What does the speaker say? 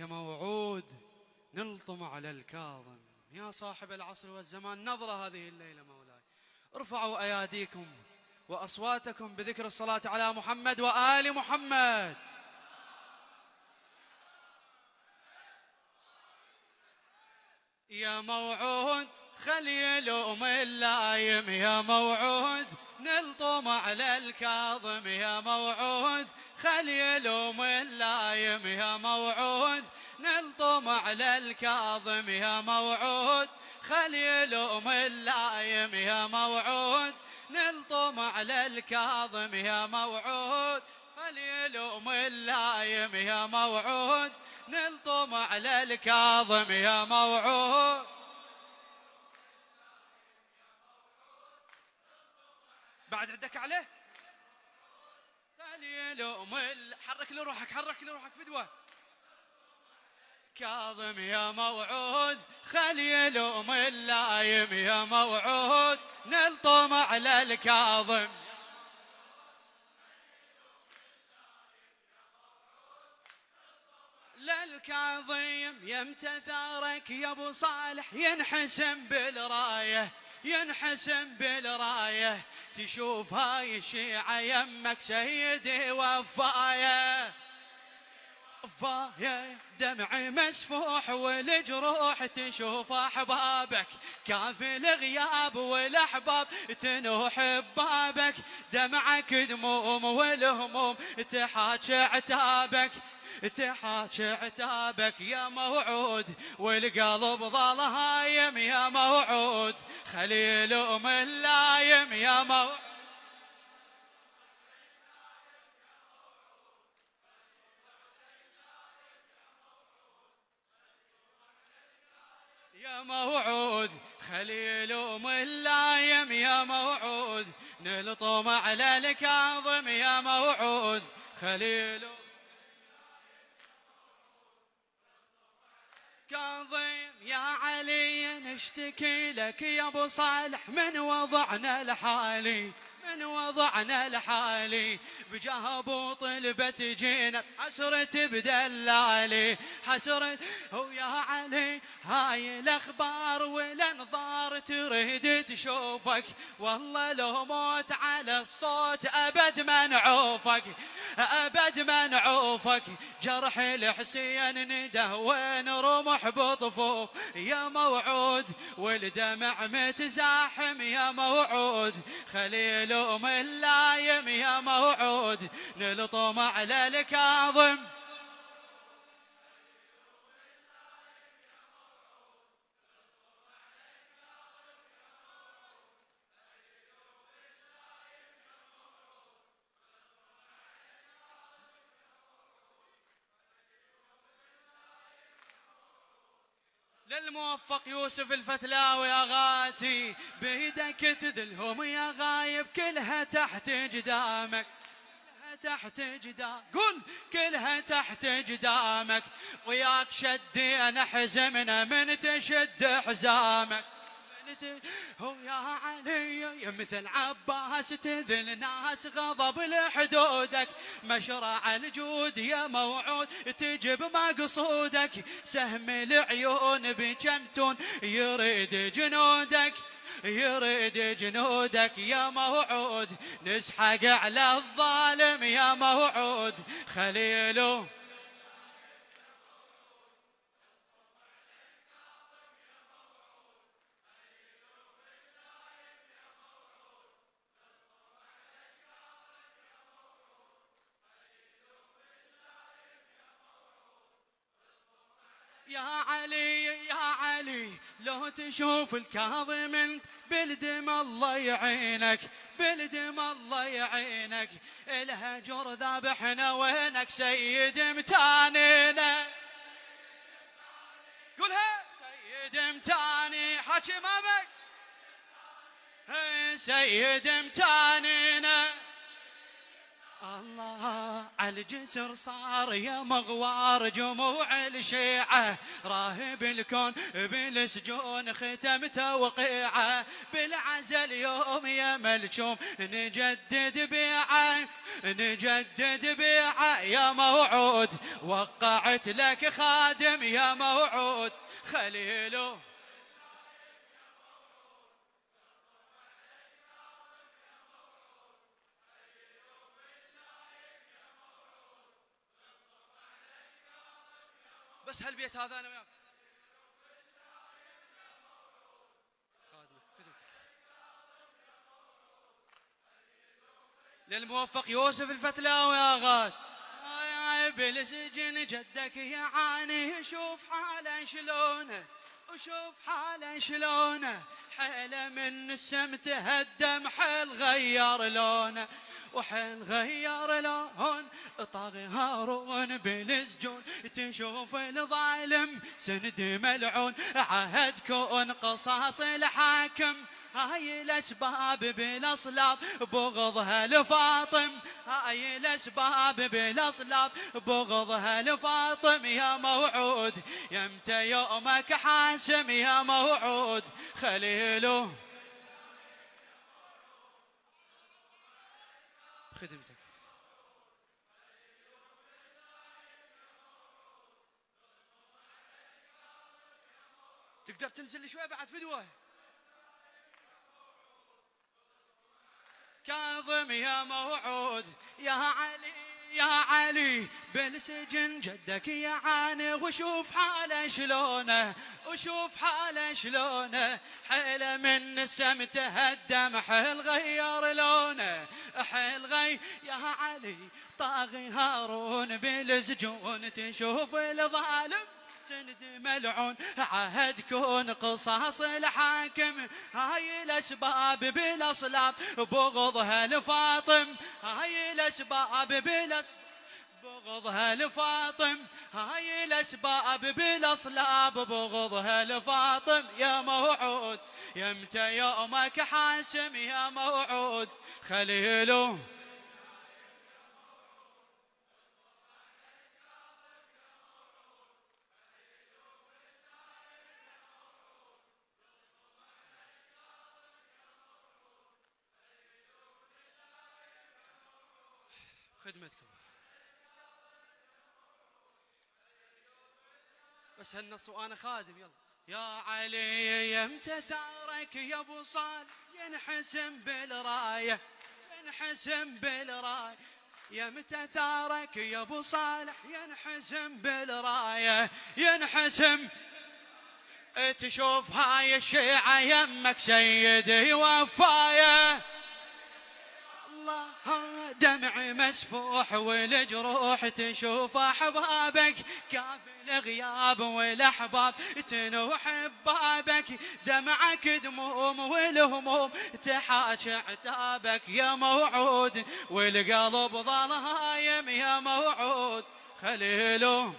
يا موعود نلطم على الكاظم. يا صاحب العصر والزمان نظرة هذه الليلة مولاي، ارفعوا أياديكم وأصواتكم بذكر الصلاة على محمد وآل محمد. يا موعود خلي يلوم اللايم، يا موعود نلطم على الكاظم، يا موعود خلي يلوم اللايم، يا موعود نلطم على الكاظم، يا موعود خلي يلوم اللايم، يا موعود نلطم على الكاظم، يا موعود خلي يلوم اللايم، يا موعود نلطم على الكاظم، يا موعود. بعد عندك عليه خلي يلوم حرك لروحك، حرك لروحك فدوة. كاظم يا موعود خلي يلوم اللايم، يا موعود نلطم على الكاظم. للكاظم يمتى ثارك يا ابو صالح ينحسم بالرايه، ينحسم بالرايه، تشوف هاي الشيعة يمك سيدي وفايه، وفايه دمعي مسفوح والجروح، تشوف احبابك كافي الغياب والاحباب تنوح ببابك، دمعك دموم والهموم تحاكي عتابك، تحاكي عتابك يا موعود، والقلب ظل هايم يا موعود، خليل اللايم يا موعود. يا موعود خليل اللايم يا موعود نلطم على الكاظم، يا موعود خليل كاظم. يا علي نشتكي لك يا ابو صالح من وضعنا الحالي، من وضعنا الحالي، بجاه ابو طلبة جينا حسرة بدلالي، حسرة ويا علي هاي الاخبار والانظار تريد تشوفك، والله لو موت على الصوت ابد ما نعوفك، ابد ما نعوفك، جرح الحسين ندهون رمح بطفوف يا موعود، والدمع متزاحم يا موعود، خليل اللايم يا موعود نلطم على الكاظم. للموفق يوسف الفتلاوي يا غاتي بيدك تذلهم يا غايب، كلها تحت جدامك، كلها تحت جدامك، قل كلها تحت جدامك، وياك شدي انا حزمنا من تشد حزامك، هو يا علي يا مثل عباس تذل ناس غضب لحدودك، مشرع الجود يا موعود تجب مقصودك، سهم العيون بجمتون يريد جنودك، يريد جنودك يا موعود، نسحق على الظالم يا موعود خليله. يا علي يا علي لو تشوف الكاظم انت بلدم الله يعينك، بلدم الله يعينك، الهجر ذابحنا وينك سيد متانينا، قولها سيد متاني حكي امامك، سيد متانينا، الله على الجسر صار يا مغوار جموع الشيعة، راهب الكون بالسجون ختم توقيعه، بالعزل يوم يا ملشوم نجدد بيعه، نجدد بيعه يا موعود، وقعت لك خادم يا موعود خليله. بس هالبيت هذا انا وياك خادمك خدمتك للموفق يوسف الفتلاوي يا غاد. بالسجن جدك يعاني شوف حاله شلونه، وشوف حاله شلونه، حيله من السم تهدم حيل غير لونه، وحيل غير لون. طاغي هارون بالسجون تشوف الظالم سند ملعون، عهد كون قصاص الحاكم هاي الاسباب بالاصلاب بغضها لفاطم، هاي الاسباب بالاصلاب بغضها لفاطم يا موعود، يمتى يومك حاسم يا موعود خليله. خدمتك تقدر تنزل شوي بعد فدوه. كاظم يا موعود يا علي يا علي بالسجن جدك يعاني، وشوف حاله شلونه، وشوف حاله شلونه، حيله من السم تهدم حيل غير لونه، حيل غير يا علي. طاغي هارون بالسجون تشوف الظالم سند ملعون، عهد كون قصاص الحاكم هاي الاسباب بالاصلاب بغضها لفاطم، هاي الاسباب بغضها لفاطم، هاي الاسباب بالاصلاب بغضها لفاطم يا موعود، يمتى يومك حاسم يا موعود خليله. خدمتكم بس هالنص وانا خادم. يلا يا علي يمتى ثارك يا ابو صالح ينحسم بالرايه، ينحسم بالرايه، يمتى ثارك يا ابو صالح ينحسم بالرايه، ينحسم. تشوف هاي الشيعه يمك سيدي وفايه، الله دمع مسفوح والجروح تشوف احبابك، كافي الغياب والاحباب تنوح ببابك، دمعك دموم والهموم تحاشى عتابك يا موعود، والقلب ظل هايم يا موعود خليله.